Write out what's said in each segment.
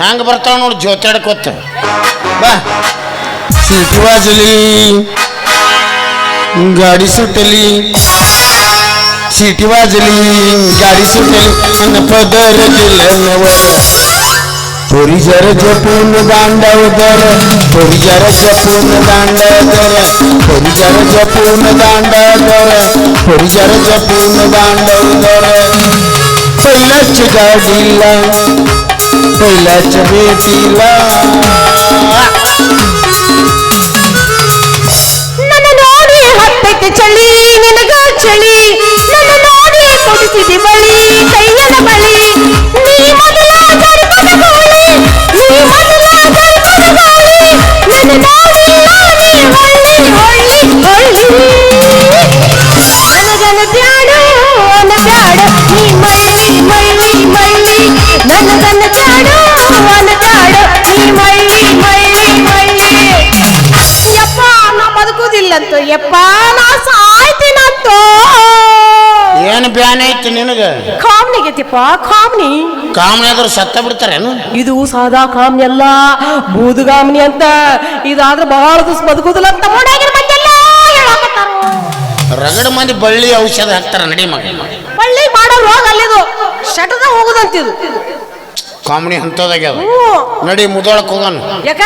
ಹಂಗೆ ಬರ್ತಾವ ನೋಡಿ ಜೋತಾಡ್ಕೊತ ಬಾ ಸೀಟಿ ವಾಜಲಿ ಗಾಡಿ ಸುಟ್ಟಲಿ ಸೀಟಿ ವಾಜಲಿ ಗಾಡಿ ಸುಟ್ಟಲಿ ನನ್ನ ಪದರ थोड़ी जरा जपून दांडा उदर थोड़ी जरा जपून दांडा उदर थोड़ी जरा जपून दांडा उदर थोड़ी जरा जपून दांडा उदर पहिलाच गाडीला पहिलाच भेटीला ನನ್ನ ನೋಡಿ ಹತ್ತಕ್ಕೆ ಚಳಿ ನಿನಗ ಚಳಿ ನನ್ನ ನೋಡಿ ಕೊಡಿಸಿದಿ ಬಳಿ ಕೈಯನ ಬಳಿ ನೀ ಮೊದಲ ಜನ್ಮದ ಗೋಳಿ ನೀ ಮೊದಲ ಜನ್ಮದ ಗೋಳಿ ನನ್ನ ನೋಡಿ ನೋಡಿ ಹೊಳ್ಳಿ ಹೊಳ್ಳಿ ಹೊಳ್ಳಿ ನನಗನ ಬ್ಯಾಡು ಅನ ಬ್ಯಾಡ ನೀ ಮಳ್ಳಿ ಮಳ್ಳಿ ಮಳ್ಳಿ ನನಗನ ಬ್ಯಾಡು ಅನ ಬ್ಯಾಡ ನೀ ಮಳ್ಳಿ ಮಳ್ಳಿ ಮಳ್ಳಿ ಯಪ್ಪ ನಾ ಬದುಕುದಿಲ್ಲಂತ ಯಪ್ಪ ನಾ ಸಾಯ್ತೀನಂತ ಏನು ಬ್ಯಾನ್ ಐತಿ ನಿನಗ ಕಾಮ್ನಿಗೈತಿಪ್ಪ ಕಾಮ್ನಿ ಕಾಮನೆ ಆದ್ರೂ ಸತ್ತ ಬಿಡ್ತಾರೇನು ಇದು ಸಾದಾ ಕಾಮ್ನಿ ಅಲ್ಲ ಬೂದುಗಾಮ್ನಿ ಅಂತ ಇದಾದ್ರೆ ಬಹಳ ದಿವಸ ಬದುಕುದಿಲ್ಲ ಅಂತ ಓಡಾಗಿರ ಮಂದಿಯೆಲ್ಲ ಹೇಳಕತ್ತಾರ ರಗಡ ಮಂದಿ ಬಳ್ಳಿ ಔಷಧ ಹಾಕ್ತಾರ ನಡಿ ಮಗ ಬಳ್ಳಿ ಮಾಡೋ ರೋಗ ಅಲ್ಲಿದು ಶಟದ ಹೋಗುದಂತಿದು ಕಾಮಣಿ ಹಂತದಾಗ್ಯದ ನಡಿ ಮುದೋಳಕ್ ಹೋಗೋಣ ಯಾಕ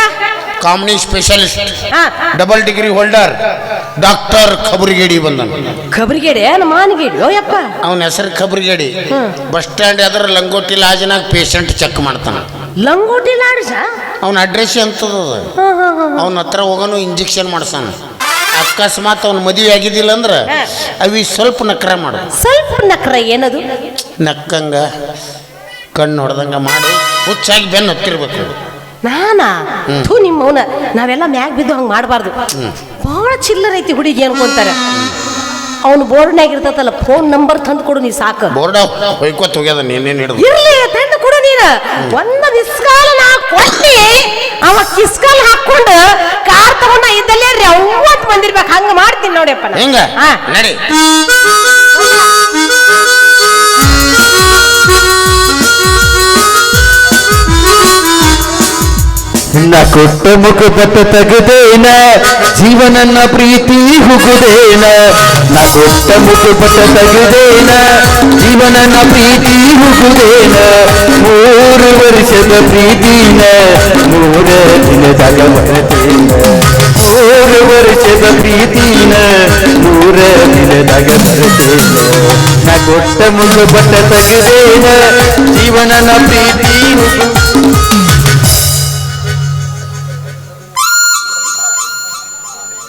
ಕಾಮಣಿ specialist double degree holder doctor ಖಬರಿಗೇಡಿ ಬಂದನು ಖಬರಿಗೇಡಿ ಮಾನಗೇಡಿ ಯಪ್ಪ ಅವನ ಹೆಸರು ಖಬರಿಗೇಡಿ ಬಸ್ ಸ್ಟ್ಯಾಂಡ್ ಅದ್ರ ಲಂಗೋಟಿ ಲಾಜ್ನಾಗ ಪೇಷಂಟ್ ಚೆಕ್ ಮಾಡ್ತಾನ ಲಂಗೋಟಿ ಲಾಡ್ಜ ಅವನ ಅಡ್ರೆಸ್ ಎಂತದ ಅವನ ಹತ್ರ ಹೋಗೋನು ಇಂಜೆಕ್ಷನ್ ಮಾಡ್ಸಾನ ಅಕಸ್ಮಾತ್ ಅವ್ನ ಮದುವೆ ಆಗಿದ್ದಿಲ್ಲ ಅಂದ್ರೆ ಅವಿ ಸ್ವಲ್ಪ ನಕ್ರ ಮಾಡು ಸ್ವಲ್ಪ ನಕ್ರ ಏನದು ನಕ್ಕಂಗ ಕಣ್ಣು ಹೊಡೆದಂಗ ಮಾಡಿ ಹುಚ್ಚಾಗಿ ಬೆನ್ನು ಹತ್ತಿರ್ಬೇಕು ನಾನಾ ಥೂ ನಿಮ್ಮವನ ನಾವೆಲ್ಲ ಮ್ಯಾಗ ಬಿದ್ದು ಹಂಗೆ ಮಾಡಬಾರ್ದು ಭಾಳ ಚಿಲ್ಲರ್ ಐತಿ ಹುಡುಗಿ ಅನ್ಕೊಂತಾರೆ ಅವನು ಬೋರ್ಡ್ನಾಗ ಇರ್ತೈತಲ್ಲ ಫೋನ್ ನಂಬರ್ ತಂದು ಕೊಡು ನೀ ಸಾಕು ಬೋರ್ಡ ಹೊಯ್ಕೋತ್ ಹೋಗ್ಯದ ನೀನೇನು ಹಿಡಿದು ಇರ್ಲಿ ತಂದು ಕೊಡು ನೀನು ಒಂದು ಮಿಸ್ಕಾಲ್ ನಾ ಕೊಟ್ಟಿ ಅವ ಕಿಸ್ಕಾಲ್ ಹಾಕೊಂಡು ಕಾರ್ ತಗೊಂಡ ಇದ್ದಲ್ಲೇ ರವ್ವತ್ ಬಂದಿರ್ಬೇಕು ಹಂಗ ಮಾಡ್ತೀನಿ ನೋಡಿಯಪ್ಪ ಹೆಂಗ ನಡಿ ನ ಕೊಟ್ಟ ಮುಖಪಟ್ಟ ತೆಗೆದೇನ ಜೀವನನ್ನ ಪ್ರೀತಿ ಹುಗುದೇನ ನ ಕೊಟ್ಟ ಮುಖಪಟ್ಟ ತೆಗೆದೇನ ಜೀವನನ್ನ ಪ್ರೀತಿ ಹುಗುದೇನ 3 ವರ್ಷದ ಪ್ರೀತಿನ 3 ದಿನದಾಗ ಬರ್ತೇನ 3 ವರ್ಷದ ಪ್ರೀತಿನ 3 ದಿನದಾಗ ಬರ್ತೇನ ನ ಕೊಟ್ಟ ಮುಖಪಟ್ಟ ತೆಗೆದೇನ ಜೀವನನ ಪ್ರೀತಿ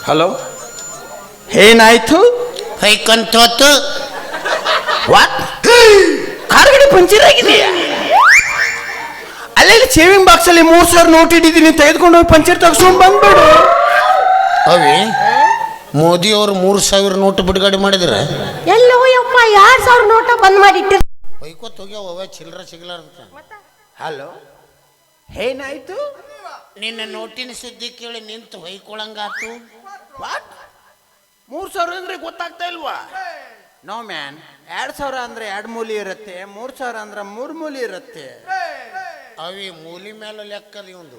ಹಲೋ ಏನಾಯ್ತು ಹೊಯ್ಕೊಂತೋತು ವಾಟ್ ಕಾರ್ಗಡೆ ಪಂಚರ್ ಆಗಿದೆಯಾ ಅಲ್ಲೆಲ್ಲಿ ಸೇವಿಂಗ್ ಬಾಕ್ಸ್ ಅಲ್ಲಿ 3,000 ನೋಟ್ ಇಟ್ಟಿದ್ದೀನಿ ತೆಗೆದುಕೊಂಡು ಹೋಗಿ ಪಂಚರ್ ತಗ್ಸ್ಕೊಂಡು ಬಂದ್ಬಿಡು ಅವಿ ಮೋದಿ ಅವರು 3,000 ನೋಟ್ ಬಿಡುಗಡೆ ಮಾಡಿದ್ರ ಎಲ್ಲೋ ಯಪ್ಪ 2,000 ನೋಟ ಬಂದ್ ಮಾಡಿಟ್ಟಿರ ಹೊಯ್ಕೋತ್ ಹೋಗ್ಯಾವ ಚಿಲ್ಲರ ಸಿಗ್ಲಾರ್ದ ಹಲೋ ಏನಾಯ್ತು ನಿನ್ನ ನೋಟಿನ ಸುದ್ದಿ ಕೇಳಿ ನಿಂತು ಹೊಯ್ಕೊಳಂಗಾತು ವಾಟ್ 3,000 ಅಂದ್ರೆ ಗೊತ್ತಾಗ್ತಾ ಇಲ್ವಾ ನೋ ಮ್ಯಾನ್ 2,000 ಅಂದ್ರೆ 2 ಮೂಲಿ ಇರುತ್ತೆ 3,000 ಅಂದ್ರೆ 3 ಮೂಲಿ ಇರುತ್ತೆ ಅವಿ ಮೂಲಿ ಮೇಲೆ ಲೆಕ್ಕದ ಒಂದು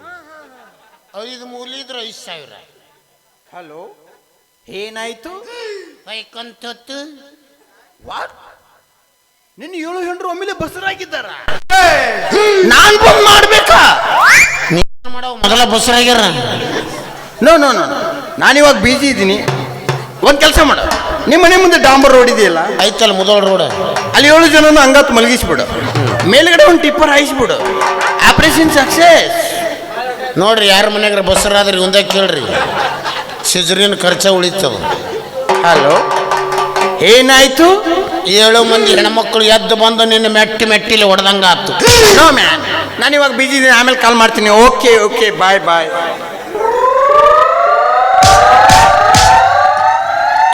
5 ಮೂಲಿ ಇದ್ರೆ 5,000 ಹಲೋ ಏನಾಯ್ತು ಹೊಯ್ಕೊಂತೋತು ವಾಟ್ ನಿನ್ನ 7 ಹೆಂಡ್ರು ಒಮ್ಮೆಲೆ ಬಸರಾಗಿದ್ದಾರ ನಾನ್ ಬಂದ್ ಮಾಡ್ಬೇಕಾ ನೀನು ಮಾಡೋ ಮೊದಲ ಬಸರಾಗ್ಯಾರ ನೋ ನೋ ನೋ ನಾನಿವಾಗ ಬಿಜಿ ಇದ್ದೀನಿ ಒಂದು ಕೆಲಸ ಮಾಡು ನಿಮ್ಮ ಮನೆ ಮುಂದೆ ಡಾಂಬರ್ ರೋಡ್ ಇದೆಯಲ್ಲ ಐತಲ್ಲ ಮುದೋಳ ರೋಡ್ ಅಲ್ಲಿ 7 ಜನನು ಹಂಗತ್ತು ಮಲಗಿಸ್ಬಿಡು ಮೇಲ್ಗಡೆ ಒಂದು ಟಿಪ್ಪರ್ ಹಾಯಿಸ್ಬಿಡು ಆಪರೇಷನ್ ಸಕ್ಸೆಸ್ ನೋಡ್ರಿ ಯಾರ ಮನೆಯಾಗ್ರ ಬಸರಾದ್ರಿ ಒಂದೇ ಕೇಳ್ರಿ ಸಿಜರಿನ್ ಖರ್ಚ ಉಳಿತದ ಹಲೋ ಏನಾಯ್ತು 7 ಮಂದಿ ಹೆಣ್ಮಕ್ಳು ಎದ್ದು ಬಂದು ನಿನ್ನ ಮೆಟ್ಟಿಲಿ ಹೊಡೆದಂಗ ಆತು ನೋ ಮ್ಯಾನ್ ನಾನಿವಾಗ ಬಿಜಿ ಇದ್ದೀನಿ ಆಮೇಲೆ ಕಾಲ್ ಮಾಡ್ತೀನಿ ಓಕೆ ಓಕೆ ಬಾಯ್ ಬಾಯ್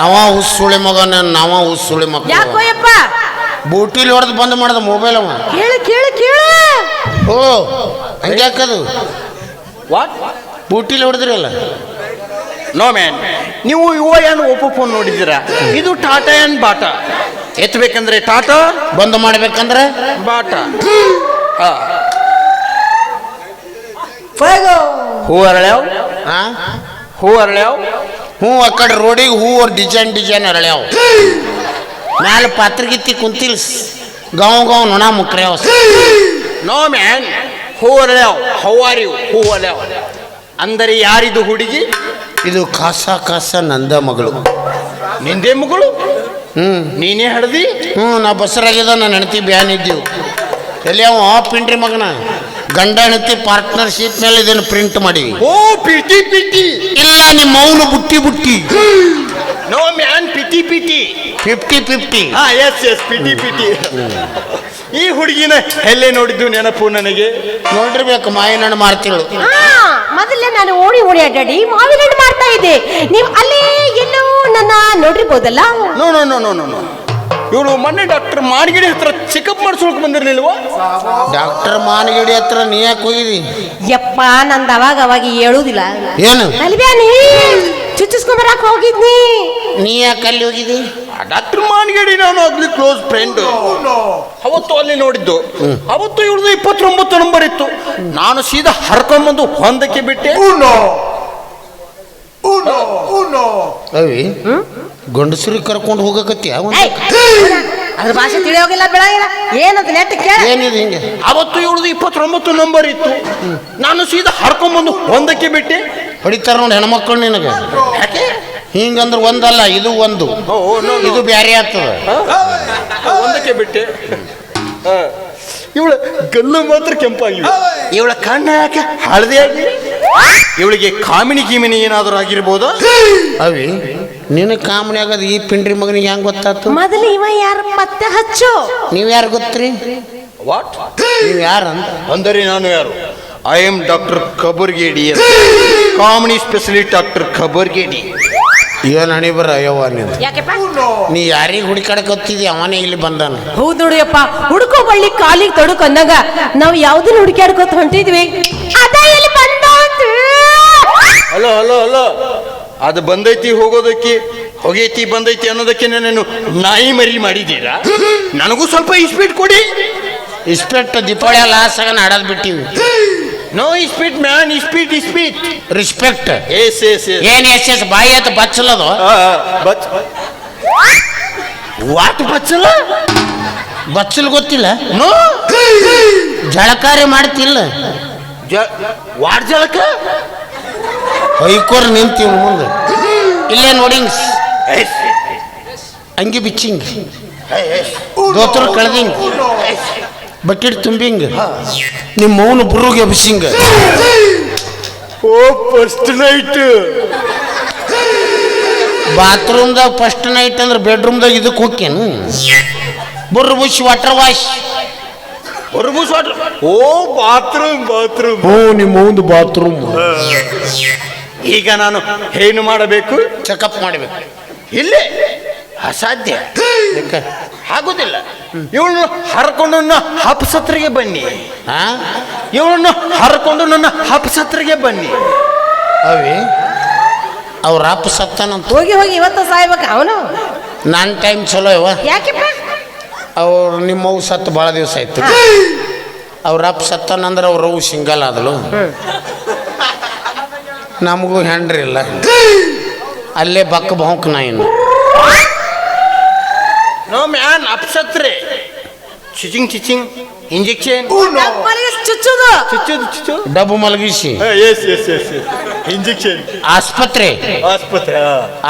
ಅವ ಹುಸುಳಿ ಮಗನ ನಾವ ಹುಸುಳಿ ಮಗ ಯಾಕೋಯಪ್ಪ ಬೂಟಿಲಿ ಹೊಡೆದು ಬಂದ್ ಮಾಡ್ದ ಮೊಬೈಲ್ ಅವ ಕೇಳು ಕೇಳು ಕೇಳು ಓ ಹಂಗ್ಯಾಕದು ವಾಟ್ ಬೂಟಿಲಿ ಹೊಡೆದ್ರಲ್ಲ ನೋ ಮ್ಯಾನ್ ನೀವು ಏನು ಓಪೋ ಫೋನ್ ನೋಡಿದ್ದೀರಾ ಇದು ಟಾಟಾ ಆ್ಯಂಡ್ ಬಾಟಾ ಎತ್ತಬೇಕಂದ್ರೆ ಟಾಟಾ ಬಂದ್ ಮಾಡ್ಬೇಕಂದ್ರೆ ಬಾಟಾ ಹೂ ಅರಳ್ಯಾವ ಹಾ ಹೂ ಅರಳ್ಯಾವ ಹ್ಞೂ ಆ ಕಡೆ ರೋಡಿಗೆ ಹೂ ಡಿಸೈನ್ ಅರಳ್ಯಾವ ಮ್ಯಾಲ ಪಾತ್ರಗಿತ್ತಿ ಕುಂತಿಲ್ ಗಾವ್ ನೊಣ ಮುಕ್ರ್ಯಾವ ನೋ ಮ್ಯಾನ್ ಹೂ ಅರಳ್ಯಾವ ಹೌ ಆರ್ ಯು ಹೂ ಅರಳ್ಯಾವ ಅಂದರೆ ಯಾರಿದು ಹುಡುಗಿ ಇದು ಕಾಸ ನಂದ ಮಗಳು ನಿಂದೇ ಮಗಳು ನೀನೇ ಹಡ್ದಿ ನಾ ಬಸರಾಗಿದ್ದ ನಾನು ಹೆಣ್ತಿ ಬ್ಯಾನ್ ಇದ್ದೀವಿ ಎಲ್ಲಿ ಅವ ಪಿಂಡ್ರಿ ಮಗನ ಗಂಡ ಹೆಣ್ತಿ ಪಾರ್ಟ್ನರ್ಶಿಪ್ ಮೇಲೆ ಇದನ್ನು ಪ್ರಿಂಟ್ ಮಾಡಿವಿ ಓ ಪಿಟಿ ಪಿಟಿ ಇಲ್ಲ ನಿಮ್ಮ ಮೌನ ಬುಟ್ಟಿ ನೋ ಮ್ಯಾನ್ ಪಿಟಿ 50-50 ಹಾ ಎಸ್ ಪಿಟಿ ಈ ಹುಡುಗಿನ ಎಲ್ಲೇ ನೋಡಿದ್ದು ನೆನಪು ನನಗೆ ನೋಡಿರ್ಬೇಕು ಮಾವಿನಣ್ಣು ಮಾರ್ತಿಳು ಮೊದಲೇ ನಾನು ಓಡಿ ಅಡ್ಡಾಡಿ ಮಾವಿನ ಹಣ್ಣು ಮಾಡ್ತಾ ಇದ್ದೆ ನೀವು ಅಲ್ಲೇ ಎಲ್ಲೋ ನನ್ನ ನೋಡಿರ್ಬೋದಲ್ಲ. No no no no no no ಇವಳು ಮೊನ್ನೆ ಡಾಕ್ಟರ್ ಮಾರ್ಗಿಡಿ ಹತ್ರ ಚೆಕಪ್ ಮಾಡಿಸ್ಕೊಳಕ್ ಬಂದಿರ್ಲಿಲ್ವಾ ಡಾಕ್ಟರ್ ಮಾನಗಿಡಿ ಹತ್ರ ನೀ ಯಾಕೆ ಹೋಗಿದಿ ಯಪ್ಪ ನಂದು ಅವಾಗ ಹೇಳುದಿಲ್ಲ ಏನು ಅಲ್ಬ್ಯಾನಿ ಚುಚ್ಚಿಸ್ಕೊಂಬರಕ್ ಹೋಗಿದ್ನಿ ನೀ ಯಾಕೆ ಅಲ್ಲಿ ಹೋಗಿದಿ ಡಾಕ್ಟರ್ ಮಾನ್ಗೇಡಿ ನಾನು ಆಗ್ಲಿ ಕ್ಲೋಸ್ ಫ್ರೆಂಡ್ ಅವತ್ತು ಅಲ್ಲಿ ನೋಡಿದ್ದು ಅವತ್ತು ಇವಳದು 29 ನಂಬರ್ ಇತ್ತು ನಾನು ಸೀದಾ ಹರ್ಕೊಂಡ್ಬಂದು ಹೊಂದಕ್ಕೆ ಬಿಟ್ಟೆ ಅವಿ ಗಂಡಸರಿಗೆ ಕರ್ಕೊಂಡು ಹೋಗಕತ್ತೀಯ ಅದ್ರ ಭಾಷೆ ತಿಳಿಯೋಗಿಲ್ಲ ಬೆಳಗಿಲ್ಲ ಏನಂತ ನೆಟ್ ಕೇಳ ಏನಿದೆ ಹಿಂಗೆ ಅವತ್ತು ಇವಳದು 29 ನಂಬರ್ ಇತ್ತು ನಾನು ಸೀದಾ ಹರ್ಕೊಂಡ್ಬಂದು ಹೊಂದಕ್ಕೆ ಬಿಟ್ಟೆ ಹೊಡಿತಾರ ನೋಡಿ ಹೆಣ್ಮಕ್ಳು ನಿನಗೆ ಯಾಕೆ ಹಿಂಗಂದ್ರೆ ಒಂದಲ್ಲ ಇದು ಒಂದು ಇದು ಬ್ಯಾರೆ ಆಗ್ತದ ಒಂದಕ್ಕೆ ಬಿಟ್ಟೆ ಇವಳ ಗಲ್ಲು ಮಾತ್ರ ಕೆಂಪಾಗಿ ಇವಳ ಕಣ್ಣ ಯಾಕೆ ಹಳದಿ ಆಗಿ ಇವಳಿಗೆ ಕಾಮಿನಿ ಗೀಮಿನಿ ಏನಾದರೂ ಆಗಿರ್ಬೋದಾ ಅವಿ ನಿನ್ನ ಕಾಮಣಿ ಆಗದ ಈ ಪಿಂಡ್ರಿ ಮಗನಿಗೆ ಹೆಂಗ್ ಗೊತ್ತಾತು ಮೊದಲು ಇವ ಯಾರ ಪತ್ತೆ ಹಚ್ಚು ನೀವ್ ಯಾರು ಗೊತ್ತ್ರಿ ವಾಟ್ ನೀವ್ ಯಾರಂತ ಅಂದರೆ ನಾನು ಯಾರು ಐ ಆಮ್ ಡಾಕ್ಟರ್ ಖಬರ್ಗೇಡಿ ಕಾಮಿನಿ ಸ್ಪೆಷಲಿಸ್ಟ್ ಡಾಕ್ಟರ್ ಖಬರ್ಗೇಡಿ ಏನ್ ಹಣಿ ಬರ ಅಯ್ಯವ್ವ ನೀನು ಯಾಕೆಪ್ಪ ನೀ ಯಾರಿಗೆ ಹುಡುಕಾಡಕತ್ತಿದಿ ಅವನೇ ಇಲ್ಲಿ ಬಂದಾನ ಹೌದು ನೋಡಿಯಪ್ಪ ಹುಡುಕೋ ಬಳ್ಳಿ ಕಾಲಿಗೆ ತೊಡಕ್ ಅಂದಾಗ ನಾವು ಯಾವ್ದನ್ನ ಹುಡುಕಾಡ್ಕೊತ ಹೊಂಟಿದ್ವಿ ಅದ ಇಲ್ಲಿ ಬಂದಾತು ಹಲೋ ಹಲೋ ಹಲೋ ಅದು ಬಂದೈತಿ ಹೋಗೋದಕ್ಕೆ ಹೋಗೈತಿ ಬಂದೈತಿ ಅನ್ನೋದಕ್ಕೆ ನಾನು ನಾಯಿ ಮರಿ ಮಾಡಿದ್ದೀರಾ ನನಗೂ ಸ್ವಲ್ಪ ಇಸ್ಪೀಟ್ ಕೊಡಿ ಇಸ್ಪೆಕ್ಟ್ ದೀಪಾವಳಿ ಲಾಸ್ ಆಗ ಆಡೋದ್ ಬಿಟ್ಟಿವಿ ನೋ ಇಸ್ಪೀಟ್ ಮ್ಯಾನ್ ಇಸ್ಪೀಟ್ ರಿಸ್ಪೆಕ್ಟ್ ಎಸ್ ಎಸ್ ಏನ್ ಎಸ್ ಬಾಯಿ ಅಂತ ಬಚ್ಚಲದು ವಾಟ್ ಬಚ್ಚಲ ಬಚ್ಚಲ್ ಗೊತ್ತಿಲ್ಲ ನೋ ಜಳಕಾರಿ ಮಾಡ್ತಿಲ್ಲ ವಾಟ್ ಜಳಕ ಹೊಯ್ಕೋರ್ ನಿಂತೀವಿ ಮುಂದೆ ಇಲ್ಲೇ ನೋಡಿಂಗ್ ಅಂಗಿ ಬಿಚ್ಚಿಂಗ್ ದೋತ್ರ ಕಳ್ದಿಂಗ್ ಬಕೆಟ್ ತುಂಬಿಂಗ್ ನಿಮ್ಮ ಮೌನ ಬುರುಗೆ ಬಿಸಿಂಗ್ ಓ ಫಸ್ಟ್ ನೈಟ್ ಬಾತ್ರೂಮ್ದಾಗ ಫಸ್ಟ್ ನೈಟ್ ಅಂದ್ರೆ ಬೆಡ್ರೂಮ್ದಾಗ ಇದಕ್ಕೆ ಹೋಗ್ಯನು ಬುರ್ರು ಬುಷ್ ವಾಟರ್ ವಾಶ್ ಹೊರಬೂಸ್ ವಾಟರ್ ಓ ಬಾತ್ರೂಮ್ ಹ್ಞೂ ನಿಮ್ಮ ಒಂದು ಬಾತ್ರೂಮ್ ಈಗ ನಾನು ಏನು ಮಾಡಬೇಕು ಚೆಕಪ್ ಮಾಡಬೇಕು ಇಲ್ಲೇ ಅಸಾಧ್ಯ ಯಾಕೆ ಆಗುದಿಲ್ಲ ಇವಳನ್ನು ಹರ್ಕೊಂಡು ನನ್ನ ಹಪ್ಸತ್ರಿಗೆ ಬನ್ನಿ ಹಾ ಇವಳನ್ನು ಹರ್ಕೊಂಡು ನನ್ನ ಹಪ್ಸತ್ರಿಗೆ ಬನ್ನಿ ಅವಿ ಅವ್ರ ಅಪ್ಪ ಸತ್ತಾನಂತ ಹೋಗಿ ಇವತ್ತು ಸಾಯ್ಬೇಕ ಅವನು ನನ್ನ ಟೈಮ್ ಚಲೋ ಇವ ಯಾಕೆಪ್ಪ ಅವ್ರು ನಿಮ್ಮವು ಸತ್ತು ಭಾಳ ದಿವಸ ಆಯ್ತು ಅವ್ರ ಅಪ್ಪ ಸತ್ತಾನಂದ್ರೆ ಅವ್ರವು ಸಿಂಗಲ್ ಆದಳು ನಮಗೂ ಹೆಂಡ್ರಿ ಇಲ್ಲ ಅಲ್ಲೇ ಬಕ್ಕ ಬಹುಕ್ ನಾ ಇನ್ನು ನೋ ಮ್ಯಾನ್ ಅಪ್ಸತ್ರೆ ಚಿಚಿಂಗ್ ಇಂಜೆಕ್ಷನ್ ಚುಚ್ಚುದು ಚುಚ್ಚು ಡಬ್ಬು ಮಲಗಿಸಿ ಎಸ್ ಇಂಜೆಕ್ಷನ್ ಆಸ್ಪತ್ರೆ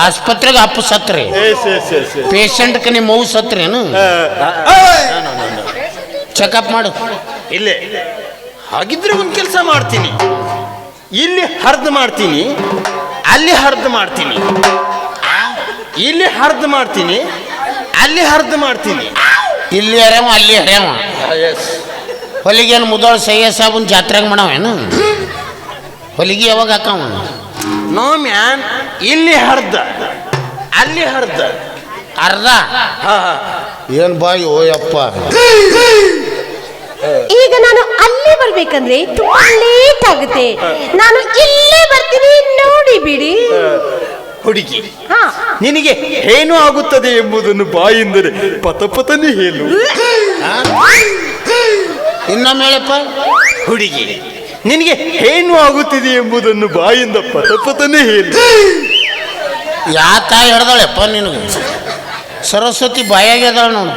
ಆಸ್ಪತ್ರೆಗೆ ಅಪ್ಪ ಸತ್ರೆ ಪೇಷಂಟ್ಗೆ ನಿಮ್ಮ ಮಗು ಸತ್ರೇನು ಚೆಕಪ್ ಮಾಡು ಇಲ್ಲೇ ಹಾಗಿದ್ರೆ ಒಂದು ಕೆಲಸ ಮಾಡ್ತೀನಿ ಇಲ್ಲಿ ಹರ್ದು ಮಾಡ್ತೀನಿ ಅಲ್ಲಿ ಹರ್ದು ಮಾಡ್ತೀನಿ ಇಲ್ಲಿ ಹರ್ದು ಮಾಡ್ತೀನಿ ಅಲ್ಲಿ ಹರ್ದು ಮಾಡ್ತೀನಿ ಇಲ್ಲಿ ಹರ್ಯಾವ ಅಲ್ಲಿ ಹರ್ಯಾವ ಹೊಲಿಗೇನು ಮುದೋಳ ಸಯ್ಯ ಸಾಬನ್ ಜಾತ್ರೆಗೆ ಮಾಡವೇನು ಹೊಲಿಗೆ ಯಾವಾಗ ಹಾಕವ ನೋ ಮ್ಯಾನ್ ಇಲ್ಲಿ ಹರ್ದ ಅಲ್ಲಿ ಹರ್ದ ಅರ್ಧ ಏನು ಬಾಯಿ ಓಯಪ್ಪ ಈಗ ನಾನು ಅಲ್ಲೇ ಬರ್ಬೇಕಂದ್ರೆ ತುಂಬಾ ಲೇಟ್ ಆಗುತ್ತೆ ನಾನು ಇಲ್ಲೇ ಬರ್ತೀನಿ ನೋಡಿ ಬಿಡಿ ಹುಡುಗಿ ಹಾ ನಿನಗೆ ಏನು ಆಗುತ್ತದೆ ಎಂಬುದನ್ನು ಬಾಯಿಂದರೆ ಪತಪತನೇ ಹೇಳು ಇನ್ನೊಮ್ಮೆ ಹೇಳಪ್ಪ ಹುಡುಗಿ ನಿನಗೆ ಏನು ಆಗುತ್ತಿದೆ ಎಂಬುದನ್ನು ಬಾಯಿಂದ ಪತಪತನೇ ಹೇಳಿ. ಯಾ ತಾಯಿ ಹಿಡ್ದಾಳೆಪ್ಪ ನಿನಗೆ? ಸರಸ್ವತಿ ಬಾಯಾಗಿ ಅದಾಳ ನೋಡು.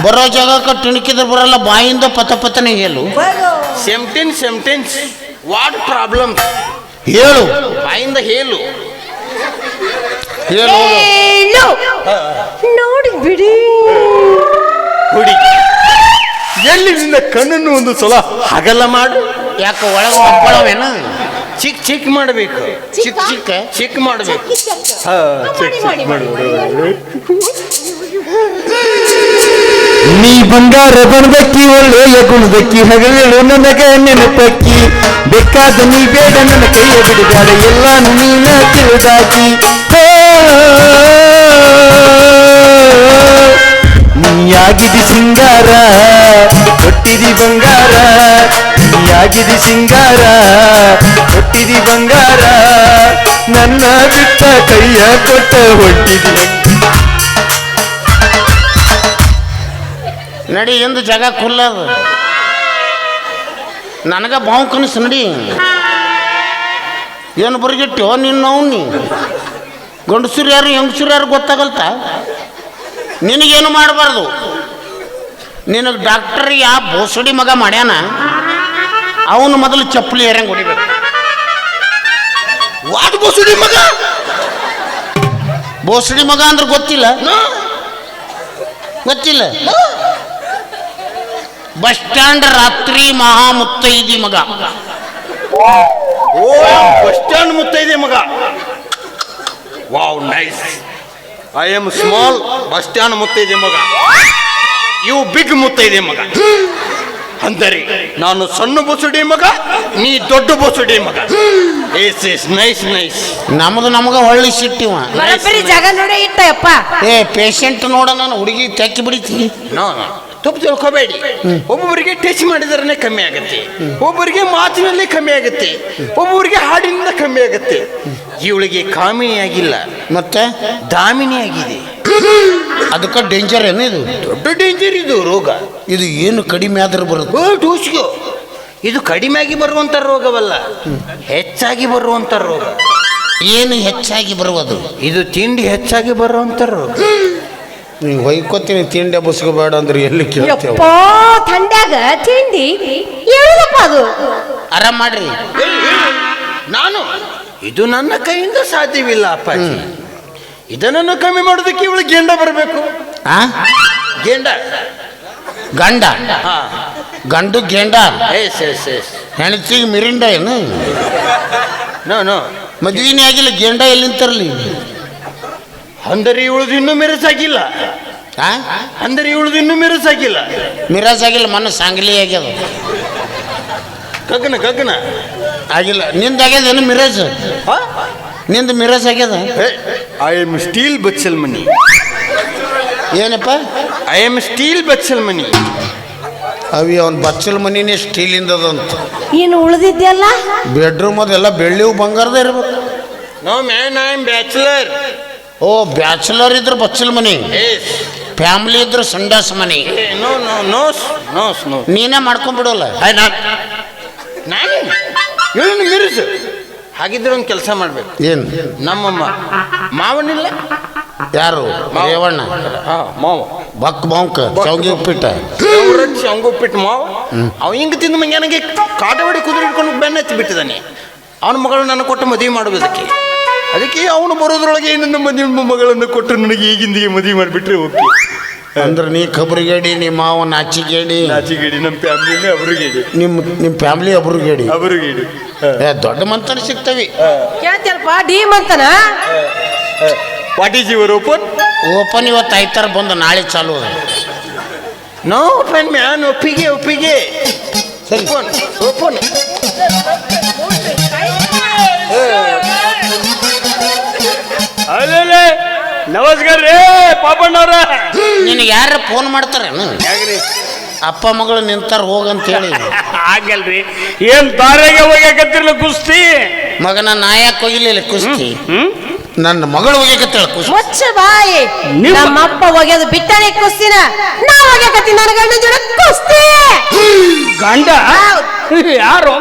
ಬರೋ ಜಾಗಕ್ಕೆ ಟಿಣಕಿದ್ರೆ ಬರಲ್ಲ, ಬಾಯಿಂದ ಪತಪತನೇ ಹೇಳು. Sentence what problem? ಹೇಳು, ಬಾಯಿಂದ ಹೇಳು. ಹೇಳು. ಹೇಳು. ನೋಡಿ ಬಿಡಿ. ಹುಡಿ ಎಲ್ಲಿ ನಿನ್ನ ಕಣ್ಣನ್ನು ಒಂದು ಸಲ ಹಗಲ ಮಾಡು. ಯಾಕೆ ಒಳಗೆ ಒಪ್ಪಳವೇನು? ಚಿಕ್ಕ ಮಾಡಬೇಕು. ಚಿಕ್ಕ ಮಾಡಬೇಕು. ನೀ ಬಂಗಾರ ಬಣದಕ್ಕಿ ಒಳ್ಳೆಯ ಗುಣದಕ್ಕಿ ಹಗಲೇಳು ನನಗ ನೆನಪಕ್ಕಿ ಬೇಕಾದ ನೀ ಬೇಡ ನನ್ನ ಕೈಯ ಬಿಡಬೇಡ ಎಲ್ಲಾನು ನೀನ ತಿಳಿದಾಕಿ ನೀಯಾಗಿದಿ ಸಿಂಗಾರ ಕೊಟ್ಟಿದಿ ಬಂಗಾರ ನೀಯಾಗಿದಿ ಸಿಂಗಾರ ಕೊಟ್ಟಿದಿ ಬಂಗಾರ ನನ್ನ ಬಿಟ್ಟ ಕೈಯ ಕೊಟ್ಟ ಹೊಟ್ಟಿದಿ ನಡಿ ಎಂದು ಜಾಗ ಖುಲ್ಲದು. ನನಗ ಬಾವು ಕನಸು ನಡಿ. ಏನು ಬರ್ಗಿಟ್ಟು ನಿನ್ನ ಅವ್ನಿ ಗಂಡಸರು ಯಾರು ಹೆಂಗಸರು ಯಾರು ಗೊತ್ತಾಗಲ್ತ. ನಿನಗೇನು ಮಾಡಬಾರ್ದು. ನಿನಗೆ ಡಾಕ್ಟರ್ ಯಾ ಬೋಸಡಿ ಮಗ ಮಾಡ್ಯಾನ, ಅವನು ಮೊದಲು ಚಪ್ಪಲಿ ಏರಂಗೆ ಹೊಡಿಬೇಕು. ವಾಟ್ ಬೋಸುಡಿ ಮಗ? ಬೋಸಡಿ ಮಗ ಅಂದ್ರೆ ಗೊತ್ತಿಲ್ಲ? ಗೊತ್ತಿಲ್ಲ. ಬಸ್ ಸ್ಟ್ಯಾಂಡ್ ರಾತ್ರಿ ಮಹಾ ಮುತ್ತೈದಿ ಮಗ. ಓ, ಬಸ್ ಸ್ಟ್ಯಾಂಡ್ ಮುತ್ತೈದೆ ಮಗ. Wow, nice. I am small bus stand ಮುತ್ತೈದೆ ಮಗ. ಇವು ಬಿಗ್ ಮುತ್ತೈದೆ ಮಗ. ಅಂದರೆ ನಾನು ಸಣ್ಣ ಬಸುಡಿ ಮಗ, ನೀ ದೊಡ್ಡ ಬಸುಡಿ ಮಗ. S nice. ನಮಗ ಹೊಳ್ಳಿ ಸಿಟ್ಟಿವ. ಬರೀ ಜಾಗ ನೋಡೇ ಇಟ್ಟಯಪ್ಪ. ಏ ಪೇಷಂಟ್ ನೋಡ, ನಾನು ಹುಡುಗಿ ತೆಕ್ಕಿ ಬಿಡಿತೀನಿ. ನೋ ತಪ್ಪು ತಿಳ್ಕೊಬೇಡಿ. ಒಬ್ಬೊಬ್ಬರಿಗೆ ಟಚ್ ಮಾಡಿದ್ರೆ ಕಮ್ಮಿ ಆಗುತ್ತೆ, ಒಬ್ಬರಿಗೆ ಮಾತಿನಲ್ಲಿ ಕಮ್ಮಿ ಆಗುತ್ತೆ, ಒಬ್ಬೊಬ್ಬರಿಗೆ ಹಾಡಿನಿಂದ ಕಮ್ಮಿ ಆಗುತ್ತೆ. ಇವಳಿಗೆ ಕಾಮಿನಿ ಆಗಿಲ್ಲ, ಮತ್ತೆ ದಾಮಿನಿ ಆಗಿದೆ. ಅದಕ್ಕೆ ಡೇಂಜರ್ ಏನು? ಇದು ದೊಡ್ಡ ಡೇಂಜರ್ ಇದು ರೋಗ. ಇದು ಏನು ಕಡಿಮೆ ಆದ್ರೆ ಬರುತ್ತೆ? ಓ ಡೂಸ್ಗೋ, ಇದು ಕಡಿಮೆಯಾಗಿ ಬರುವಂಥ ರೋಗವಲ್ಲ, ಹೆಚ್ಚಾಗಿ ಬರುವಂಥ ರೋಗ. ಏನು ಹೆಚ್ಚಾಗಿ ಬರುವುದು? ಇದು ತಿಂಡಿ ಹೆಚ್ಚಾಗಿ ಬರುವಂಥ ರೋಗ. ನೀವು ಹೊಯ್ಕೋತೀನಿ ತಿಂಡಿ ಬಸ್ಕೋಬೇಡ ಅಂದ್ರೆ ಎಲ್ಲಿ ಕೇಳ್ತೇವೆ? ಯಪ್ಪ, ಥಂಡ್ಯಾಗ ತಿಂಡಿ ಹೇಳುದಪ್ಪ ಅದು. ಆರಾಮ್ ಮಾಡ್ರಿ. ನಾನು ಇದು ನನ್ನ ಕೈಯಿಂದ ಸಾಧ್ಯವಿಲ್ಲ ಅಪ್ಪಾಜಿ. ಇದನ್ನು ಕಮ್ಮಿ ಮಾಡೋದಕ್ಕೆ ಇವಳು ಗೆಂಡ ಬರಬೇಕು. ಗೆಂಡ ಗಂಡ, ಹಾ, ಗಂಡು ಗೆಂಡ. ಎಸ್ ಹೆಣ್ತಿಗೆ ಮಿರಿಂಡ ಏನು? ನೋ ಮದ್ವಿನೇ ಆಗಿಲ್ಲ, ಗೆಂಡ ಎಲ್ಲಿಂತರ್ಲಿ? ಅಂದರೆ ಇವಳದು ಇನ್ನೂ ಮೆರಸಾಗಿಲ್ಲ. ಅಂದರೆ ಇವಳದು ಇನ್ನೂ ಮೆರಸಾಗಿಲ್ಲ. ಮಿರಾಜ್ ಆಗಿಲ್ಲ, ಮನ ಸಾಂಗ್ಲಿ ಆಗ್ಯದ. ಗಗನ ಆಗಿಲ್ಲ. ನಿಂದ ಆಗ್ಯದ ಏನು ಮಿರಾಜ್? ನಿಂದು ಮಿರಾಜ್ ಆಗ್ಯದ? ಐ ಆಮ್ ಸ್ಟೀಲ್ ಬಚ್ಚಲ್ ಮನಿ. ಏನಪ್ಪ? ಐ ಆಮ್ ಸ್ಟೀಲ್ ಬಚ್ಚಲ್ ಮನಿ. ಅವಿ ಅವನ್ ಬಚ್ಚಲ್ ಮನಿನೇ ಸ್ಟೀಲಿಂದದಂತ. ಇನ್ನು ಉಳಿದಿದ್ಯಲ್ಲ ಬೆಡ್ರೂಮ್ ಅದೆಲ್ಲ ಬೆಳ್ಳಿವು ಬಂಗಾರದ ಇರ್ಬೇಕು. No man, I am bachelor. ಓ, ಬ್ಯಾಚುಲರ್ ಇದ್ರೆ ಬಚ್ಚಲ್ ಮನಿ, ಫ್ಯಾಮಿಲಿ ಇದ್ರೆ ಸಂಡಾಸ್ ಮನಿ. ನೋ ನೀನೇ ಮಾಡ್ಕೊಂಡ್ಬಿಡೋಲ್ಲ. ನಾನು ಇವನು ಮಿರಿಸು. ಹಾಗಿದ್ರೆ ಒಂದು ಕೆಲಸ ಮಾಡ್ಬೇಕು. ಏನು? ನಮ್ಮಮ್ಮ ಮಾವನಿಲ್ಲ? ಯಾರು? ರೇವಣ್ಣ. ಮಾವ ಬಕ್ ಬಾಂಕ್ ಚೌಂಗಿ ಉಪ್ಪಿಟ್ಟ ಉಪ್ಪಿಟ್ಟು ಮಾವ. ಅವ ಹಿಂಗೆ ತಿಂದು ಮಂಗೆ ನನಗೆ ಕಾಟವಾಡಿ ಕುದುರೆ ಇಟ್ಕೊಂಡು ಬೆನ್ನ ಹತ್ತಿ ಬಿಟ್ಟಿದ್ದಾನೆ. ಅವನ ಮಗಳು ನನ್ನ ಕೊಟ್ಟು ಮದುವೆ ಮಾಡುವುದಕ್ಕೆ. ಅದಕ್ಕೆ ಅವನು ಬರೋದ್ರೊಳಗೆ ನನ್ನ ಮಗಳನ್ನು ಕೊಟ್ಟು ನನಗೆ ಈಗಿಂದಿಗೆ ಮದುವೆ ಮಾಡಿಬಿಟ್ರೆ ಓಕೆ. ಅಂದ್ರೆ ನೀ ಖಬರಿಗೇಡಿ, ನಿಮ್ಮ ಮಾವ ನಾಚಿಗೇಡಿ. ನಮ್ಮ ಫ್ಯಾಮಿಲಿನೇ ಅಬ್ರಿಗೇಡಿ. ನಿಮ್ಮ ಫ್ಯಾಮಿಲಿ ಅಬ್ರಿಗೇಡಿ. ದೊಡ್ಡ ಮಂತನ ಸಿಗ್ತವಿ. ಕೇಳ್ತಿಯಲ್ಪ, ಡೀಮ್ ಅಂತಾನ. What is your open? Open ಇವತ್ತು ಆಯ್ತಾರ, ಬಂದು ನಾಳೆ ಚಾಲು. No open man. ಒಪ್ಪಿಗೆ ಸರಿ. ಓಪನ್. ಅಲ್ಲೇ ನಮಸ್ಕಾರ ರೀ ಪಾಪಣ್ಣವ್ರ. ನಿನಗೆ ಯಾರ ಫೋನ್ ಮಾಡ್ತಾರೇನು? ಅಪ್ಪ ಮಗಳು ನಿಂತಾರ ಹೋಗಂತ ಹೇಳಿ. ಆಗಲ್ರಿ, ಏನ್ ದಾರೆಗೆ ಹೋಗ್ಯಾಕತ್ತಿರ್ಲ ಕುಸ್ತಿ? ಮಗನ ನಾಯಕ್ ಹೋಗಿಲ್ಲ ಕುಸ್ತಿ, ನನ್ನ ಮಗಳು ಹೋಗ್ಯಾಕತ್ತೇಳ ಕುಸ್ತಿ. ಮುಚ್ಚ ಬಾಯಿ. ನಮ್ಮ ಅಪ್ಪ ಒಗೆದು ಬಿಟ್ಟನೆ ಕುಸ್ತಿನ, ನಾ ಒಗ್ಯಾಕತ್ತಿ ನನ್ನ ಗಂಡ ಜೋಡ ಕುಸ್ತಿ. ಗಂಡ ಯಾರು?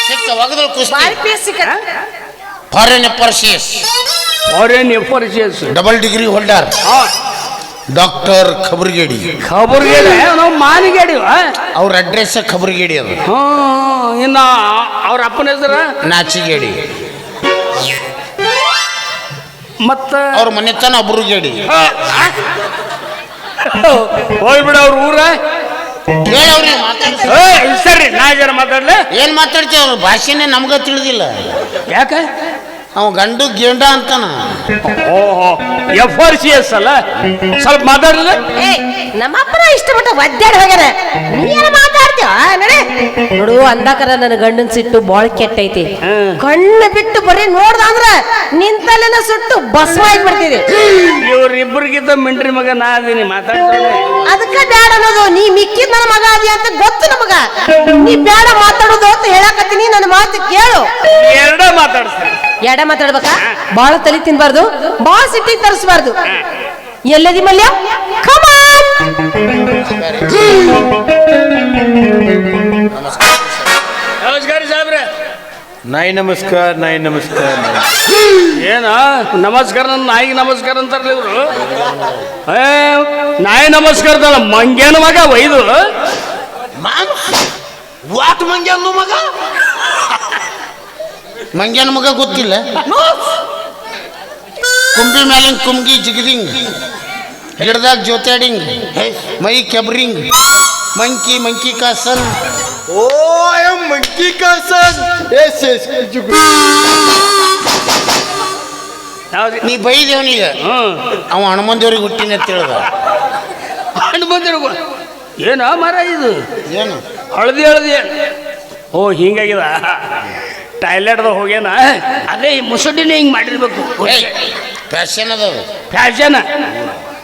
ಸಿಕ್ಕ ಒಗದಳು ಕುಸ್ತಿ ಬಾರಿ ಪೀಸ್ ಸಿಕ್ಕ ಫಾರಿನ್ ಪರ್ಸಿಯಸ್ ಫಾರಿನ್ ಎಫರ್ಸಿಯಸ್ ಡಬಲ್ ಡಿಗ್ರಿ ಹೋಲ್ಡರ್ ಡಾಕ್ಟರ್ ಖಬರ್ಗೇಡಿ ಖಬರ್ಗೇಡಿ ನಾವು ಮಾನಿಗೇಡಿ ಅವ್ರ ಅಡ್ರೆಸ್ ಖಬರ್ಗೇಡಿ ಅದು ಇನ್ನ ಅವ್ರ ಅಪ್ಪನ ಹೆಸರ ನಾಚಿಗೇಡಿ ಮತ್ತ ಅವ್ರ ಮನೆತನ ಅಬ್ರುಗೇಡಿ ಹೋಗ್ಬಿಡ ಅವ್ರ ಊರ ಹೇಳವ್ರಿ ಮಾತಾಡ್ಸಿ ಸರಿ ನಾ ಜನ ಮಾತಾಡ್ಲೆ ಏನ್ ಮಾತಾಡ್ತೀವಿ ಅವ್ರ ಭಾಷೆನೇ ನಮ್ಗ ತಿಳಿದಿಲ್ಲ ಯಾಕೆ ಅವ ಗಂಡು ಗೇಂಡ ಅಂತಾನ ಓಹೋ ಎಫರ್ಸಿಯಸ್ ಅಲ್ಲ ಸ್ವಲ್ಪ ಮಾತಾಡಲ್ಲ ಏ ನಮ್ಮಪ್ಪನ ಇಷ್ಟಪಟ್ಟ ಒದ್ದಾಡಿ ಹೋಗ್ಯಾರ ನೀ ಏನ ಮಾತಾಡ್ತೀವ ನಡೆ ನೋಡು ಅಂದಾಕರ ನನ್ನ ಗಂಡನ್ ಸಿಟ್ಟು ಬಾಳ್ ಕೆಟ್ಟೈತಿ ಕಣ್ಣು ಬಿಟ್ಟು ಬರೀ ನೋಡ್ದ ಅಂದ್ರ ನಿಂತಲ್ಲೆನ ಸುಟ್ಟು ಭಸ್ಮ ಆಗ್ಬಿಡ್ತಿದೆ ಇವ್ರಿಬ್ರಿಗಿಂತ ಮಿಂಟ್ರಿ ಮಗ ನಾ ಅದೀನಿ ಮಾತಾಡ್ತಾನೆ ಅದಕ್ಕ ಬ್ಯಾಡ ಅನ್ನೋದು ನೀ ಮಿಕ್ಕಿದ್ ನನ್ನ ಮಗ ಅದಿ ಅಂತ ಗೊತ್ತು ನಮಗ ನೀ ಬ್ಯಾಡ ಮಾತಾಡೋದು ಅಂತ ಹೇಳಕತ್ತೀನಿ ನನ್ನ ಮಾತು ಕೇಳು ಎರಡ ಮಾತಾಡ್ತೀನಿ ಎಡ ಮಾತಾಡ್ಬೇಕಾ ಬಾಳ ತಲೆ ತಿನ್ಬಾರ್ದು ಬಾಳ ಸಿಟ್ಟಿಗೆ ತರಿಸಬಾರ್ದು ಎಲ್ಲದಿ ಮಲ್ಯ ಕಮಾನ್ ನಮಸ್ಕಾರ ಸಾಹೇಬ್ರೆ ನಾಯಿ ನಮಸ್ಕಾರ ನಾಯಿ ನಮಸ್ಕಾರ ಏನ ನಮಸ್ಕಾರ ನಾಯಿಗೆ ನಮಸ್ಕಾರ ಅಂತಾರಲ್ಲ ಇವರು ನಾಯಿ ನಮಸ್ಕಾರದಲ್ಲ ಮಂಗ್ಯಾನ ಮಗ ಒಯ್ದು ವಾಟ್ ಮಂಗ್ಯ ಅನ್ನೋ ಮಗ ಮಂಗ್ಯನ ಮಗ ಗೊತ್ತಿಲ್ಲ ಕುಂಬಿ ಮ್ಯಾಲಿಂಗ್ ಕುಮ್ಗಿ ಜಿಗದಿಂಗ್ ಗಿಡದಾಗ ಜೋತಾಡಿಂಗ್ ಮೈ ಕೆಬ್ರಿಂಗ್ ಮಂಕಿ ಮಂಕಿ ಕಾಸನ್ ಓ ಎಂ ಮಂಕಿ ಕಾಸನ್ ಎಸ್ ಎಸ್ ನೀ ಬೈದೇವನೀಗ ಅವ ಹನುಮಂದೇವ್ರಿಗೆ ಹುಟ್ಟಿನ ಅಂತ ಹೇಳ್ದ ಹಣ್ಣು ಬಂದಿರು ಏನ ಮರ ಇದು ಏನು ಹಳದಿ ಹಳದಿ ಓ ಹಿಂಗಾಗಿದ ಟಾಯ್ಲೆಟ್ದಾಗ ಹೋಗ್ಯಾನ ಅದೇ ಈ ಮುಸುಡಿನೇ ಹಿಂಗೆ ಮಾಡಿರ್ಬೇಕು ಫ್ಯಾಷನ್ ಅದ ಅದು ಫ್ಯಾಷನ್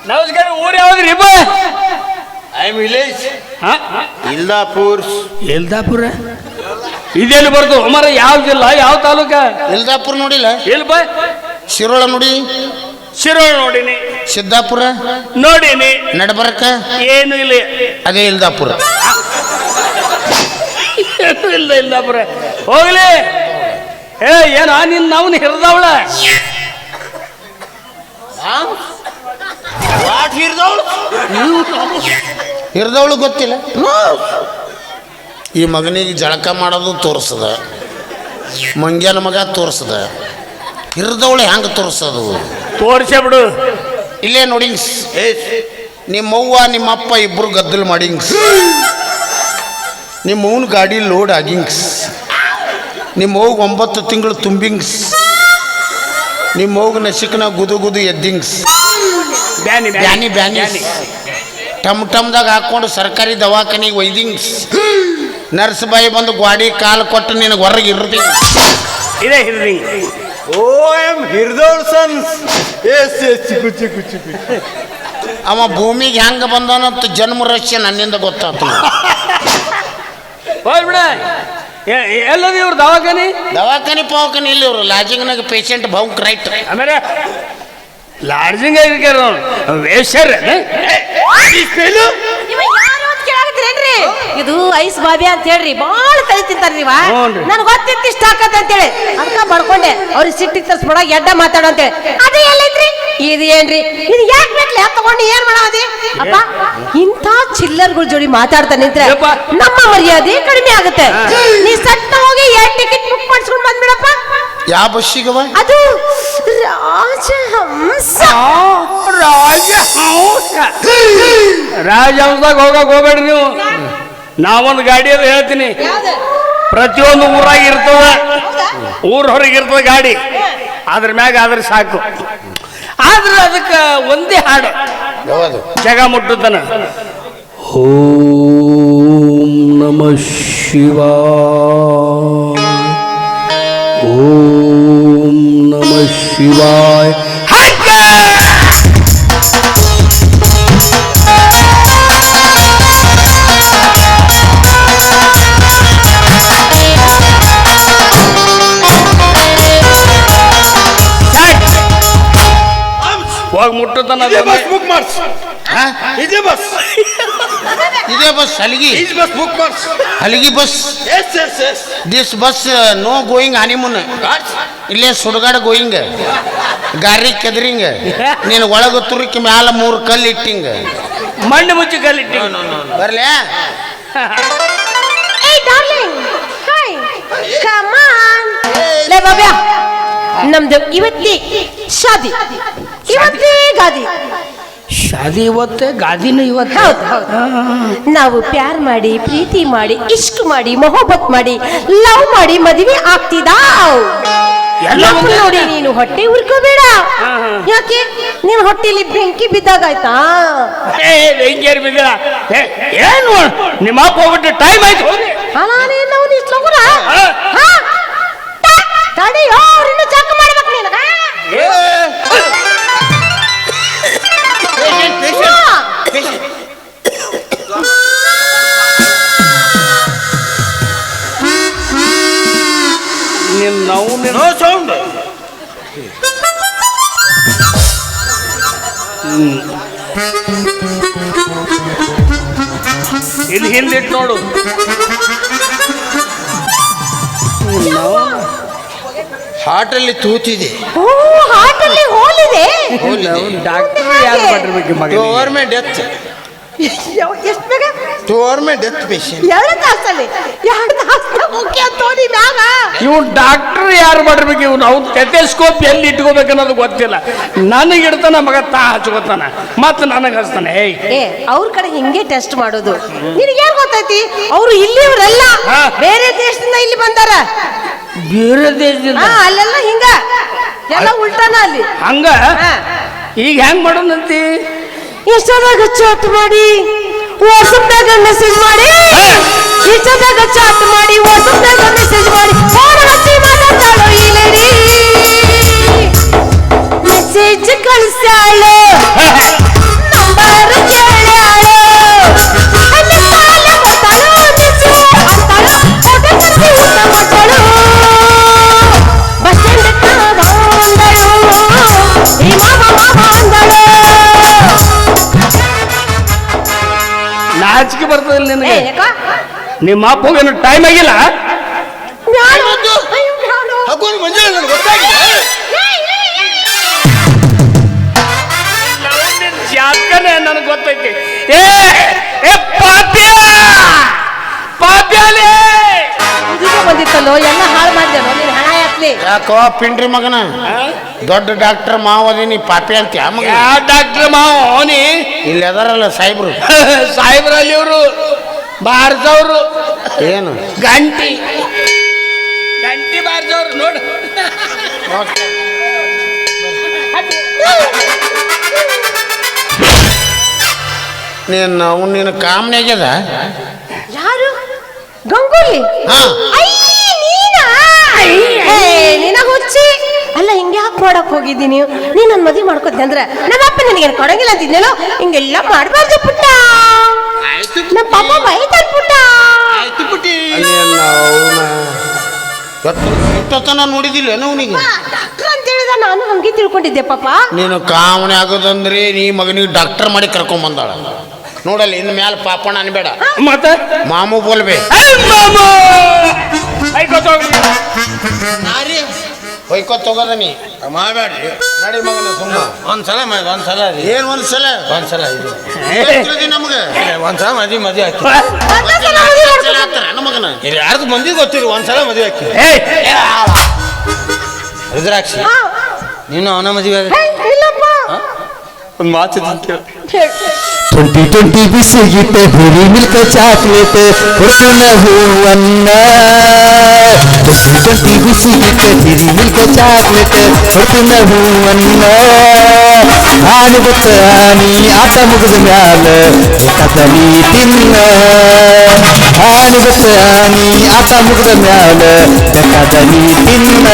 ನಮಸ್ಕಾರ ಊರು ಯಾವ್ದ್ರಿ ಬಾ ಐ ಆಮ್ ವಿಲೇಜ್ ಹಾ ಇಲ್ದಾಪುರ್ ಎಲ್ದಾಪುರ ಇದೆಲ್ಲಿ ಬರ್ದು ಮರ ಯಾವ ಜಿಲ್ಲಾ ಯಾವ ತಾಲೂಕ ಇಲ್ದಾಪುರ ನೋಡಿಲ್ಲ ಎಲ್ಲಿ ಬಾ ಶಿರೋಳ ನೋಡಿ ಶಿರೋಳ್ ನೋಡಿನಿ ಸಿದ್ದಾಪುರ ನೋಡಿನಿ ನಡಬರಕ ಏನು ಇಲ್ಲ ಅದೇ ಇಲ್ದಾಪುರ ಏನು ಇಲ್ಲ ಇಲ್ದಾಪುರ ಹೋಗ್ಲಿ ಏ ಏನ ನಿನ್ ನಾವ್ನ ಹಿರಿದವಳ ವಾಟ್ ಹಿರ್ದವಳು ಹಿರಿದವಳು ಗೊತ್ತಿಲ್ಲ ಈ ಮಗನಿಗೆ ಜಳಕ ಮಾಡೋದು ತೋರಿಸದ ಮಂಗ್ಯನ ಮಗ ತೋರಿಸದ ಹಿರಿದವಳು ಹೆಂಗೆ ತೋರಿಸೋದು ತೋರ್ಸೇ ಬಿಡು ಇಲ್ಲೇ ನೋಡಿಂಗ್ಸ್ ನಿಮ್ಮವ್ವ ನಿಮ್ಮಪ್ಪ ಇಬ್ಬರು ಗದ್ದಲು ಮಾಡಿಂಗ್ಸ್ ನಿಮ್ಮವ್ನ ಗಾಡಿ ಲೋಡ್ ಆಗಿಂಗ್ಸ್ ನಿಮ್ಮವ್ಗ 9 ತಿಂಗಳು ತುಂಬಿಂಗ್ಸ್ ನಿಮ್ಮವ್ಗ ನಸಿಕನ ಗುದು ಗುದು ಎದ್ದಿಂಗ್ಸ್ ಬ್ಯಾನಿ ಬ್ಯಾನಿ ಬ್ಯಾನಿ ಟಮ್ ಟಮ್ದಾಗ ಹಾಕ್ಕೊಂಡು ಸರ್ಕಾರಿ ದವಾಖಾನಿಗೆ ಒಯ್ದಿಂಗ್ಸ್ ನರ್ಸ್ ಬಾಯಿ ಬಂದು ಗ್ವಾಡಿ ಕಾಲು ಕೊಟ್ಟು ನಿನಗೆ ಹೊರಗೆ ಇರ್ದಿ ಇದೇ ಹಿರಿದಿ ಓ ಎಂ ಹಿರ್ದವಳು ಸನ್ಸ್ ಎಸ್ ಎಸ್ ಚಿಕ್ಕು ಚಿಕ್ಕು ಚಿಕ್ಕು ಅವ ಭೂಮಿಗೆ ಹೆಂಗೆ ಬಂದನಂತ ಜನ್ಮ ರಹಸ್ಯ ನನ್ನಿಂದ ಗೊತ್ತಾಯ್ತು ಹೋಗ್ಬಿಡ ಎಲ್ಲದ ಇವ್ರು ದವಾಖಾನಿ ದವಾಖಾನಿ ಪವಾಖಾನಿ ಇಲ್ಲಿ ಇವರು ಲಾಜಿಂಗ್ನಾಗ ಪೇಷಂಟ್ ಬೌಂಕ್ ರೈಟ್ ಆಮೇಲೆ ಲಾಡ್ಜಿಂಗ್ ಆಗಿರ್ತಾರ ವೇಶ್ಯರ್ ಇದು ಐಸ್ ಬಾಬಿ ಅಂತ ಹೇಳ್ರಿ ಬಾಳ ತಲೆ ತಿಂತಾರ್ರಿ ಹ್ಞೂನ್ರಿ. ನನ್ ಗೊತ್ತಿತ್ತು ಇಷ್ಟ ಹಾಕತ್ ಅಂತೇಳಿ ಅದಕ್ಕ ಬಡ್ಕೊಂಡೆ ಅವ್ರಿಗೆ ಸಿಟ್ಟಿಗೆ ತರ್ಸ್ಬಿಡ ಎಡ್ಡ ಮಾತಾಡ ಅಂತೇಳಿ ಅದು ಎಲ್ಲೈತ್ರಿ ಇದು ಏನ್ರಿ ಇದು ಯಾಕೆ ಬೇಕಲ್ಲ ತಗೊಂಡು ಏನ್ ಮಾಡಾದಿ ಅಪ್ಪ ಇಂಥ ಚಿಲ್ಲರ್ಗಳ ಜೋಡಿ ಮಾತಾಡ್ತಾ ನಿಂತ್ರೆ ಯಪ್ಪ. ನಮ್ಮ ಮರ್ಯಾದೆ ಕಡಿಮೆ ಆಗುತ್ತೆ ನೀ ಸಟ್ಟ ಹೋಗಿ 2 ಟಿಕೆಟ್ ಬುಕ್ ಮಾಡಿಸ್ಕೊಂಡು ಬಂದ್ಬಿಡಪ್ಪ ಯಾವ ಬಸ್ಸಿಗವ ಅದು ರಾಜಹಂಸ ರಾಜಹಂಸದಾಗ ಹೋಗ್ಬೇಡ್ರಿ ನೀವು ನಾವೊಂದು ಗಾಡಿ ಅದು ಹೇಳ್ತೀನಿ ಪ್ರತಿಯೊಂದು ಊರಾಗ ಇರ್ತದ ಊರ್ ಹೊರಗೆ ಇರ್ತದ ಗಾಡಿ ಅದ್ರ ಮ್ಯಾಗ ಆದ್ರೆ ಸಾಕು ಆದ್ರೆ ಅದಕ್ಕೆ ಒಂದೇ ಹಾಡು ಯಾವುದು ಜಗ ಮುಟ್ಟುತ್ತಾನ ಓಂ ನಮಃ ಶಿವಾಯ ಓಂ ನಮಃ ಶಿವಾಯ ಹೋಗ್ಬಿಡ ಅವಾಗ ಮುಟ್ಟತನ ಬಸ್ ಬುಕ್ ಮಾಡ್ಸ್ ಹಾ? ಇದೇ ಬಸ್ ಇದೇ ಬಸ್ ಹಲಗಿ ಈಸ್ ಬಸ್ ಬುಕ್ ಮಾಡ್ಸ್ ಹಲಗಿ bus yes yes yes this bus no going honeymoon ಇಲ್ಲೇ ಸುಡುಗಾಡ ಗೋಯಿಂಗ್ ಗಾರಿ ಕೆದರಿಂಗ್ ನೀನು ಒಳಗ ತುರುಕಿ ಮ್ಯಾಲ 3 ಕಲ್ಲು ಇಟ್ಟಿಂಗ ಮಣ್ಣು ಮುಚ್ಚಿ ಕಲ್ಲಿಟ್ಟಿ ಬರ್ಲೆ Hey darling, hi, come on. ಲೇ ಬಾಬ್ಯಾ, ನಮ್ದು ಇವತ್ತೇ ಶಾದಿ, ಇವತ್ತೇ ಗಾದಿ. ಶಾದಿ ಇವತ್ತೇ ಗಾದಿನೂ ಇವತ್ತು. ಹೌದು ಹೌದು. ನಾವು ಪ್ಯಾರ್ ಮಾಡಿ, ಪ್ರೀತಿ ಮಾಡಿ, ಇಷ್ಕ್ ಮಾಡಿ, ಮೊಹಬ್ಬತ್ ಮಾಡಿ, ಲವ್ ಮಾಡಿ ಮದುವೆ ಆಗ್ತಿದಾವ್. ಎಲ್ಲ ನಮ್ಮನ್ನ ನೋಡಿ ನೀನು ಹೊಟ್ಟೆ ಉರ್ಕೋಬೇಡ. ಯಾಕೆ ನೀನ್ ಹೊಟ್ಟೆಲಿ ಬೆಂಕಿ ಬಿದ್ದಾಗಾಯ್ತಾ? ಹೆಂಗೇರ್ ಬಿದ್ದ ಏನು ನಿಮ್ಮ ಅಪ್ಪ ಹೋಗ್ಬಿಟ್ಟು ಟೈಮ್ ಆಯ್ತು ಹೋಗಿ ಅಲ್ಲ ನೀನು ಇಷ್ಟು ಲಗುನ ತಡಿ ಅವ್ರನ್ನ ಚೆಕ್ ಮಾಡ್ಬೇಕು ನೀನು. ನಾವು ನೋ ಸೌಂಡ್ ಇಲ್ಲಿ ಹಿಂದಿಟ್ಟು ನೋಡು. ಹಾರ್ಟಲ್ಲಿ ತೂತಿದೆ. ಓ ಹಾರ್ಟಲ್ಲಿ ಹೋಲಿದೆ. ಡಾಕ್ಟರ್ ಯಾರು ಮಾಡಿರ್ಬೇಕು ಮಗ ಗವರ್ಮೆಂಟ್ ಡೆತ್ ಎಷ್ಟು ಬೇಗ? ಗವರ್ಮೆಂಟ್ ಡೆತ್ ಪೇಷಂಟ್ 2 ತಾಸಲ್ಲಿ 2 ತಾಸು ಮುಖ್ಯ ತೋಡಿ ಮ್ಯಾಗ. ಇವ್ನು ಡಾಕ್ಟರ್ ಯಾರು ಮಾಡಿರ್ಬೇಕು ಇವ್ನು ಅವ್ನು ಟೆಟೆಸ್ಕೋಪ್ ಎಲ್ಲಿ ಇಟ್ಕೋಬೇಕು ಅನ್ನೋದು ಗೊತ್ತಿಲ್ಲ. ನನಗೆ ಇಡ್ತಾನ ಮಗ ತಾ ಹಚ್ಕೋತಾನ ಮತ್ತೆ ನನಗೆ ಹಚ್ತಾನೆ. ಅವ್ರ ಕಡೆ ಹಿಂಗೆ ಟೆಸ್ಟ್ ಮಾಡೋದು. ನಿನಗೇನ್ ಗೊತ್ತೈತಿ? ಅವ್ರು ಇಲ್ಲಿವ್ರಲ್ಲ, ಬೇರೆ ದೇಶದಿಂದ ಇಲ್ಲಿ ಬಂದಾರ. ಬೇರೆ ದೇಶದಿಂದ ಅಲ್ಲೆಲ್ಲ ಹಿಂಗ ಎಲ್ಲ ಉಲ್ಟಾನ ಅಲ್ಲಿ ಹಂಗ. ಈಗ ಹೆಂಗ್ ಮಾಡೋಣಂತಿ? ಎಷ್ಟೊದಾಗ ಚಾಟ್ ಮಾಡಿ ವಾಟ್ಸಪ್ನಾಗ ಮೆಸೇಜ್ ಮಾಡಿ, ಇಷ್ಟದಾಗ ಚಾಟ್ ಮಾಡಿ ವಾಟ್ಸಪ್ನಾಗ ಮೆಸೇಜ್ ಮಾಡಿ ಫೋನ್ ಹಚ್ಚಿ ಮಾತಾಡ್ತಾಳೋ ಈ ಲೇಡಿ. ಮೆಸೇಜ್ ಕಳಿಸ್ಯಾಳು, ನಂಬರ್ ಕೇಳ್ಯಾಳು, ಅಲ್ಲಿ ಕಾಲ ಗೊತ್ತಾಳು, ಬಿಸಿ ಅಂತಾಳು, ಫೋಟೋ ಕಳಿಸಿ ಊಟ ಮಾಡ್ತಾಳು. ಬಸ್ ಸ್ಟ್ಯಾಂಡ್ ಅಂದಳು, ಈ ಮಾಮ ಅಂದಳು. ನಾಚಿಕೆ ಬರ್ತದಿಲ್ಲ ನಿನಗೆ? ನಿಮ್ಮ ಅಪ್ಪಗೇನು ಟೈಮ್ ಆಗಿಲ್ಲ? ಹಾಕೊಂಡು ಮಂಜು ನನಗೆ ಗೊತ್ತಾಗಿದೆ. ಜಾತಕನೇ ನನಗೆ ಗೊತ್ತೈತಿ. ಏ ಪಾಪ್ಯ ಪಾಪ್ಯಾಲೇ ಬಂದಿತ್ತಲ್ಲೋ, ಎಲ್ಲ ಹಾಳು ಮಾಡಿದೆನೋ ನೀನು ಹಣ ಯಾತ್ಲಿ. ಯಾಕೋ ಪಿಂಡ್ರಿ ಮಗನ ದೊಡ್ಡ ಡಾಕ್ಟರ್ ಮಾವದೀನಿ ಪಾಪಿ ಅಂತ ಮಗ. ಯಾವ ಡಾಕ್ಟರ್ ಮಾವ ಅವನಿ? ಇಲ್ಲಿ ಅದಾರಲ್ಲ ಸಾಹೇಬ್ರು. ಸಾಹೇಬ್ರಲ್ಲಿ ಇವರು ಬಾರ್ಸವ್ರು ಏನು ಗಂಟಿ ಗಂಟಿ ಬಾರ್ಸವ್ರು ನೋಡು. ನೀನು ಕಾಮನೆ ಆಗ್ಯದ. ಯಾರು? ಗಂಗೂಲಿ? ಹಾ ನಿನ ಹುಚ್ಚಿ ಅಲ್ಲ. ಹಿಂಗೆ ಯಾಕೆ ಮಾಡಕ್ ಹೋಗಿದ್ದೀನಿ? ನೀನ್ ನನ್ನ ಮದುವೆ ಮಾಡ್ಕೋತೀನಿ ಅಂದ್ರೆ ನಮ್ಮಪ್ಪ ನಿನಗೇನು ಕೊಡಂಗಿಲ್ಲ ಅಂತಿದ್ನಲ್ಲೋ. ಹಿಂಗೆಲ್ಲ ಮಾಡಬಾರ್ದು ಪುಟ್ಟ. ನಮ್ಮ ಪಾಪ ಬೈತಾನ ಪುಟ್ಟ. ಇಷ್ಟೊತ್ತನ ನೋಡಿದಿಲ್ಲ ಅವನಿಗೆ ಡಾಕ್ಟರ್ ಅಂತ ಹೇಳಿದ. ನಾನು ಹಂಗೆ ತಿಳ್ಕೊಂಡಿದ್ದೆ ಪಾಪ. ನೀನು ಕಾಮನೆ ಆಗೋದಂದ್ರೆ ನೀ ಮಗನಿಗೆ ಡಾಕ್ಟರ್ ಮಾಡಿ ಕರ್ಕೊಂಡ್ ಬಂದಾಳ ನೋಡಲ್ಲ. ಇನ್ನು ಮ್ಯಾಲ ಪಾಪಣ ಅನ್ಬೇಡ, ಮತ್ತೆ ಮಾಮೂ ಬೋಲ್ಬೇ. ಹೊಯ್ಕೋತ್ ತಗೋದ ನೀ ಮಾಡಬೇಡ್ರಿ ನಡಿ ಮಗನ ಸುಮ್ಮ. ಒಂದ್ಸಲ ಏನ್ ಒಂದ್ಸಲ ನಮ್ಗೆ ಒಂದ್ಸಲ ಮದುವೆ ಹಾಕಿ ಮಗನ ಇಲ್ಲಿ ಯಾರ್ದು ಮಂದಿ ಗೊತ್ತಿರಿ. ಒಂದ್ಸಲ ಮದುವೆ ಹಾಕಿ ರುದ್ರಾಕ್ಷಿ ನೀನು ಅವನ ಮದುವೆ ಇಲ್ಲಪ್ಪ. ಒಂದು ಮಾತು 2020 ಬಿಸಿಗಿಟ್ಟ ಹುರಿ ಮಿಲ್ಕ ಚಾಕ್ಲೇಟ್ ಹೊರತುನ ಹೂವನ್ನ. 2020 ಬಿಸಿಗಿಟ್ಟ ಹಿರಿ ಮಿಲ್ಕ ಚಾಕ್ಲೇಟ್ ಹೊರತುನ ಹೂವನ್ನ. ಆನೆ ಬತ್ತ ಆನಿ ಆಟ ಮುಗಿದ ಮ್ಯಾಲ ಕದಲಿ ತಿನ್ನ. ಆನೆ ಬತ್ತ ಆನಿ ಆಟ ಮುಗಿದ ಮ್ಯಾಲ ಕದಲಿ ತಿನ್ನ.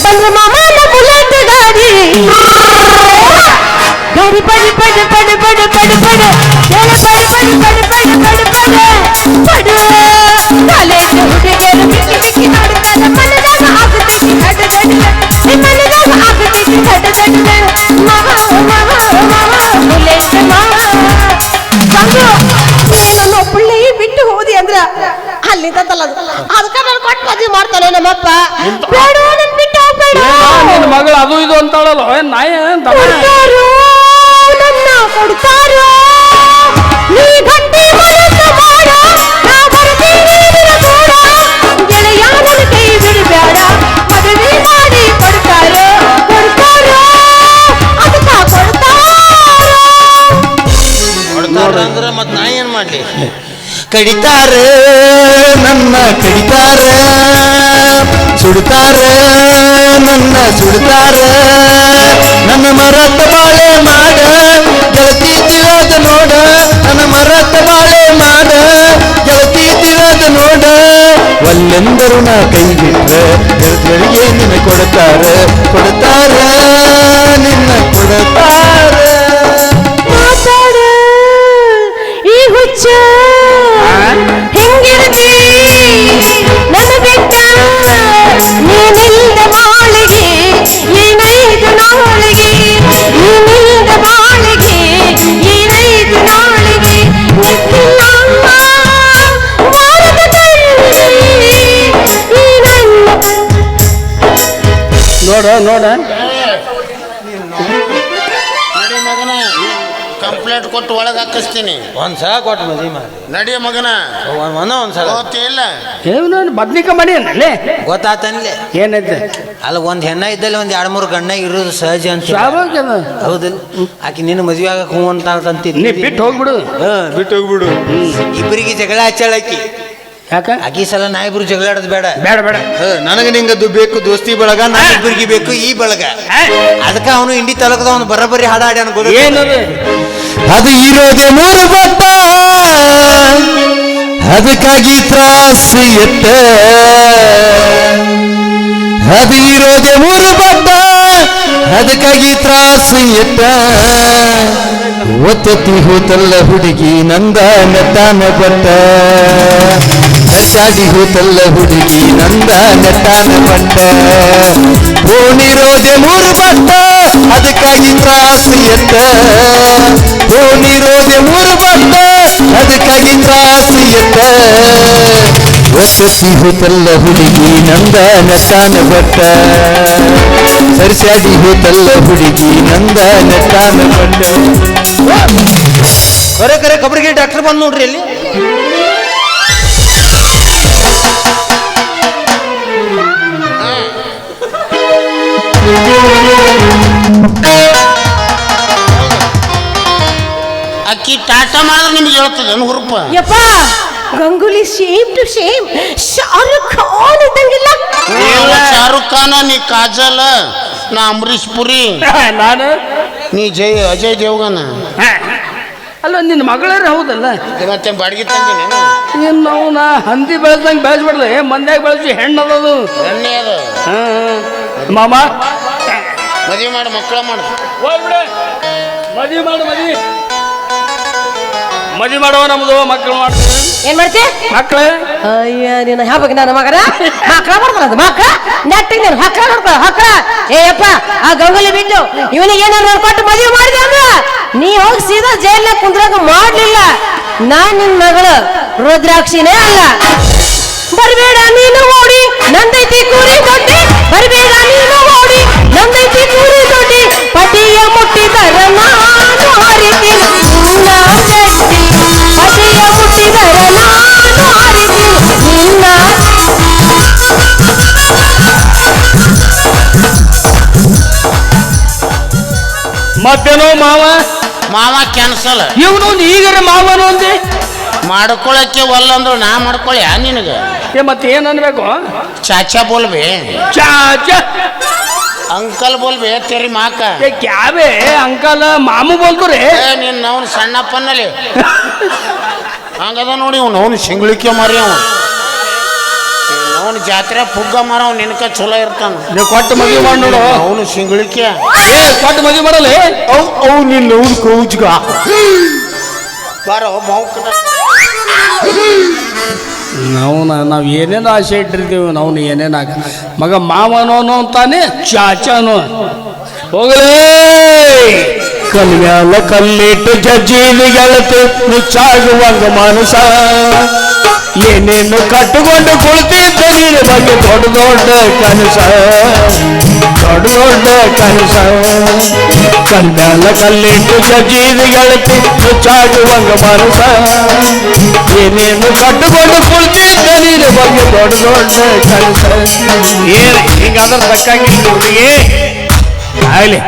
ಬಂದ್ರ ಮಾಮನ ಬುಲೆಟ್ ಗಾಡಿ ಗಾಡಿ ಪಡಿ ಪಡಿ ಪಡಿ ಪಡಿ ಪಡಿ ಪಡಿ ಪಡಿ ಪಡಿ ಪಡಿ ಪಡಿ ಪಡಿ ಪಡಿ ಕಾಲೇಜ್ ಹುಡುಗರು ಮಿಕ್ಕಿ ಮಿಕ್ಕಿ ನೋಡ್ತಾರೆ. ಮನದಾಗ ಆಗುತ್ತೈತಿ ಗಡ್ಡ ಗಡ್ಡ, ಮನದಾಗ ಆಗುತ್ತೈತಿ ಗಡ್ಡ ಗಡ್ಡ. ಅದು ಅದಕ್ಕೆ ನಾನು ಕೊಟ್ಟು ಮದುವೆ ಮಾಡ್ತಾನೆ ನಮ್ಮಪ್ಪ ಬೇಡ ನನ್ ಬಿಟ್ಟು ಹೋಗ್ಬೇಡ ನಿನ್ನ ಮಗಳು ಅದು ಇದು ಅಂತಾಳಲ್ಲ ಏನ್ ನಾಯಿ ಕೊಡ್ತಾರೋ ನನ್ನ ಕೊಡ್ತಾರೋ ನೀ ಗಟ್ಟಿ ಮನಸ್ಸು ಮಾಡೋ ನಾ ಬರ್ತೀನಿ ನಿನ್ನ ಕೂಡ ಗೆಳೆಯ ನನ್ನ ಕೈ ಬಿಡಬೇಡ ಮದುವೆ ಮಾಡಿ ಕೊಡ್ತಾರೋ ಕೊಡ್ತಾರೋ ಅದಕ್ಕ ಕೊಡ್ತಾರ ಅಂದ್ರೆ ಮತ್ ನಾ ಏನ್ ಮಾಡ್ಲಿ ಕಡಿತಾರ ನನ್ನ ಕಡಿತಾರ ಸುಡ್ತಾರ ನನ್ನ ಸುಡ್ತಾರ ನನ್ನ ಮರತ ಬಾಳೆ ಮಾಡ ಗೆಳತಿ ತಿಳದ ನೋಡ ನನ್ನ ಮರತ ಬಾಳೆ ಮಾಡ ಗೆಳತಿ ತಿಳದ ನೋಡ ಒಲ್ಲೆಂದರು ನಾ ಕೈ ಬಿಟ್ರ ಗೆಳತಿಯರಿಗೆ ನಿನ್ನ ಕೊಡ್ತಾರ ಕೊಡ್ತಾರ ನಿನ್ನ ಕೊಡ್ತಾರ ಮಾತಾಡ ಈ ಹುಚ್ಚ ಹೆಂಗಿರದಿ ನನ್ನ ಬೆಟ್ಟ ನೀನಿಲ್ದ ಬಾಳಿಗೆ ಏನೈದು ನಾಳಿಗೆ ನೀನಿಲ್ದ ಬಾಳಿಗೆ ಏನೈದು ನಾಳಿಗೆ ನಿಕ್ಕಿಲ್ಲ ವಾರದ ಕಣ್ಣಿಗೆ ಈ ನನ್ನ ನೋಡ ನಡಿ ಮಗನ ಕಂಪ್ಲೇಂಟ್ ಕೊಟ್ಟು ಒಳಗೆ ಹಾಕಿಸ್ತೀನಿ ಒಂದ್ ಸಲ ಕೊಟ್ಟು ಮದ್ವಿ ಮಾಡಿ ನಡಿಯ ಮಗನ ಒಂದ್ ಸಲ ಗೊತ್ತೇ ಇಲ್ಲ ಏನು ಬದ್ನಿಕ ಮಾಡಿ ಅಲ್ಲೇ ಗೊತ್ತಾತನ್ಲೆ ಏನೈತೆ ಅಲ್ಲ ಒಂದ್ ಹೆಣ್ಣ ಇದ್ದಲ್ಲಿ ಒಂದ್ 2-3 ಗಂಡ ಇರೋದು ಸಹಜ ಅಂತ ಸ್ವಾಭಾವಿಕ ಅದು. ಹೌದಿಲ್ಲ ಆಕಿ ನಿನ್ನ ಮದ್ವೆ ಆಗಕ್ ಹೂ ಅಂತ ನೀ ಬಿಟ್ಟು ಹೋಗ್ಬಿಡು ಬಿಟ್ಟು ಹೋಗ್ಬಿಡು ಇಬ್ಬರಿಗೆ ಜಗಳ ಹಚ್ಚಾಳಕಿ ಯಾಕ ಆಕಿ ಸಲ ನಾ ಇಬ್ರು ಜಗಳ ಆಡೋದು ಬೇಡ ಬೇಡ ಬೇಡ ನನಗೆ ನಿಂಗದ್ದು ಬೇಕು ದೋಸ್ತಿ ಬಳಗ ನಾ ಇಬ್ಬರಿಗೆ ಬೇಕು ಈ ಬಳಗ ಅದಕ್ಕೆ ಅವನು ಇಂಡಿ ತಾಲೂಕದ ಅವನು ಬರಬರಿ ಹಾಡ ಹಾಡಿ ಅನ್ಕೋದು ಏನದು ಅದು ಇರೋದೆ 3 ಬಟ್ಟ ಅದಕ್ಕಾಗಿ ತ್ರಾಸು ಎತ್ತ ಅದು ಇರೋದೆ 3 ಬಟ್ಟ ಅದಕ್ಕಾಗಿ ತ್ರಾಸು ಎತ್ತ ಒತ್ತತಿ ಹೋತಲ್ಲ ಹುಡುಗಿ ನಂದ ನಟಾನ ಬಟ್ಟ ಹರ್ಷಾಡಿ ಹೋತಲ್ಲ ಹುಡುಗಿ ನಂದ ನಟಾನ ಬಟ್ಟ ಓಣಿರೋದೆ 3 ಬಟ್ಟ ಅದಕ್ಕಾಗಿ ತ್ರಾಸು ಎತ್ತ ಓಣಿರೋದೆ 3 ಬಟ್ಟ ಅದಕ್ಕಾಗಿ ತ್ರಾಸು ಎತ್ತ ಒತ್ತತಿ ಹೋತಲ್ಲ ಹುಡುಗಿ ನಂದ ನಟಾನ ಬಟ್ಟ ಹರ್ಷಾಡಿ ಹೋತಲ್ಲ ಹುಡುಗಿ ನಂದ ನಟಾನ ಬಟ್ಟ ಕರೆ ಕರೆ ಕಬಡಿಗೆ ಡಾಕ್ಟರ್ ಬಂದ್ ನೋಡ್ರಿ ಅಲ್ಲಿ ಅಕ್ಕಿ ಟಾಟಾ ಮಾಡಿದ್ರೆ ನಿಮ್ಗೆ ಹೇಳ್ತದೆ ಹುರುಪ ಯಪ್ಪ Ganguly same to same Shahrukh Khan ಇದ್ದಂಗಿಲ್ಲ ಶಾರುಖ್ ಖಾನ ನೀ ಕಾಜಲ್ ನಾ ಅಂಬರೀಶ್ ಪುರಿ ನಾನು ನೀ ಅಜಯ್ ದೇವ್ಗನ ಅಲ್ಲ ನಿನ್ನ ಮಗಳೇ ಹೌದಲ್ಲ ಮತ್ತೆ ಬಾಡಿಗೆ ತಂದಿನೇನು ಏನು ನಾವು ನಾ ಹಂದಿ ಬೆಳೆದಂಗೆ ಬೆಳೆಸ್ಬಿಡ್ದೆ ಮಂದ್ಯಾಗ ಬೆಳೆಸಿ ಹೆಣ್ಣು ಅದದು ಎಣ್ಣೆ ಅದು ಮಾಮ ಮದುವೆ ಮಾಡಿ ಮಕ್ಕಳ ಮಾಡು ಹೋಗ್ಬಿಡೆ ಮದುವೆ ಮಾಡು ಮದುವೆ ಮಾಡುವ ನಮ್ದು ಮಕ್ಕಳು ಮಾಡ್ತೀವಿ ಏನ್ ಮಾಡ್ತಿ ಮಕ್ಕಳು ಅಯ್ಯ ನೀನು ಹ್ಯಾವಾಗ ನನ್ನ ಮಗನ ಮಕ್ಕಳ ಮಾಡ್ತಾನಂತ ಮಕ್ಕಳ ನೆಟ್ಟಿಗೆ ನೀನು ಮಕ್ಕಳ ನೋಡ್ತಾಳ ಮಕ್ಕಳ ಏಯಪ್ಪ ಆ ಗಂಗೂಲಿ ಬಿಟ್ಟು ಇವನಿಗೆ ಏನಾರು ನೋಡ್ಕೊಟ್ಟು ಮದುವೆ ಮಾಡಿದೆ ಅಂದ್ರ ನೀ ಹೋಗಿ ಸೀದಾ ಜೈಲ್ನಾಗ ಕುಂದ್ರಾಗ ಮಾಡ್ಲಿಲ್ಲ ನಾನ್ ನಿನ್ ಮಗಳು ರುದ್ರಾಕ್ಷಿನೇ ಅಲ್ಲ ಬರ್ಬೇಡ ನೀನು ಓಡಿ ನಂದೈತಿ ಕೂರಿ ದೊಡ್ಡಿ ಬರ್ಬೇಡ ನೀನು ಓಡಿ ನಂದೈತಿ ಕೂರಿ ದೊಡ್ಡಿ ಪತಿಯ ಮುಟ್ಟಿದರ ನಾನು ಹರಿತೀನಿ ನಿನ್ನ ಗಟ್ಟಿ ಪತಿಯ ಮುಟ್ಟಿದರ ನಾನು ಹರಿತೀನಿ ನಿನ್ನ ಮತ್ತೇನೋ ಮಾವ ಕ್ಯಾನ್ಸಲ್ ಇವನು ಈಗರ ಮಾವನು ಅಂದೆ ಮಾಡ್ಕೊಳಕ್ಕೆ ಒಲ್ಲಂದ್ರು ನಾ ಮಾಡ್ಕೊಳ್ಳಿ ನಿನಗೆ ಮತ್ತೆ ಏನ್ ಅನ್ಬೇಕು ಚಾಚಾ ಬೋಲ್ಬೆ ಚಾಚಾ ಅಂಕಲ್ ಬೋಲ್ಬೆ ತೆರಿ ಮಾಕ ಕ್ಯಾಬೆ ಅಂಕಲ್ ಮಾಮು ಬೋಲ್ತಾರೆ ನೀನ್ ಅವನು ಸಣ್ಣಪ್ಪನಲ್ಲಿ ಹಂಗದ ನೋಡಿ ಅವನು ಸಿಂಗ್ಳಿಕೆ ಮಾರಿ ಅವನು ಜಾತ್ರೆ ಪುಗ್ಗ ಮಾರ ಅವ್ನು ನಿನಕ ಚಲೋ ಇರ್ತಾನ ನೀವು ಕೊಟ್ಟು ಮದುವೆ ಮಾಡಿ ನೋಡು ಅವನು ಸಿಂಗ್ಳಿಕೆ ಕೊಟ್ಟು ಮದುವೆ ಮಾಡಲ್ಲ ಅವು ನಿನ್ನ ಅವ್ನು ಕೌಜ್ಗ ಬಾರೋ ಮೌಕ ನಾವು ಏನೇನು ಆಸೆ ಇಟ್ಟಿರ್ತೀವಿ ನಾವು ಏನೇನು ಆಗ ಮಗ ಮಾವನೋನು ಅಂತಾನೆ ಚಾಚನು ಹೋಗಲೇ ಕಲ್ಯಾಣ ಕಲ್ಲಿಟ್ಟು ಜಜ್ಜಿದ ಗೆಳತಿ ನುಚ್ಚಾಗುವಂಗ ಮನಸ ಏನೇನು ಕಟ್ಟಿಕೊಂಡು ಕುಳಿತಿದ್ದ ನಿನ್ನ ಬಗ್ಗೆ ದೊಡ್ಡ ದೊಡ್ಡ ಕನಸ ದೊಡ್ಡ ದೊಡ್ಡ ಕನಸ ಕಲ್ಯಾಣ ಕಲ್ಲಿಟ್ಟು ಜಜ್ಜಿದ ಗೆಳತಿ ನುಚ್ಚಾಗುವಂಗ ಮನಸ ಏನೇನು ಕಟ್ಟಿಕೊಂಡು ಕುಳಿತಿದ್ದ ನಿನ್ನ ಬಗ್ಗೆ ದೊಡ್ಡ ದೊಡ್ಡ ಕನಸ ಏನು ಹಿಂಗಾದ್ರೆ ತಕ್ಕಾಗಿಲ್ಲ ಹುಡುಗಿ ಆಗ್ಲಿ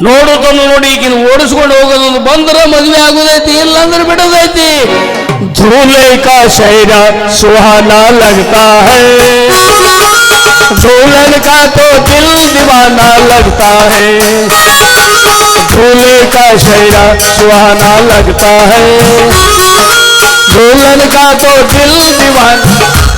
ನೋಡೋದನ್ನು ನೋಡಿ ಈಗಿನ ಓಡಿಸ್ಕೊಂಡು ಹೋಗೋದೊಂದು ಬಂದ್ರೆ ಮದುವೆ ಆಗೋದೈತಿ ಇಲ್ಲ ಅಂದ್ರೆ ಬಿಡೋದೈತಿ झूले का शहरा सुहाना लगता है दुल्हन का तो दिल दीवाना लगता है झूले का शहरा सुहाना लगता है दुल्हन का तो दिल दीवाना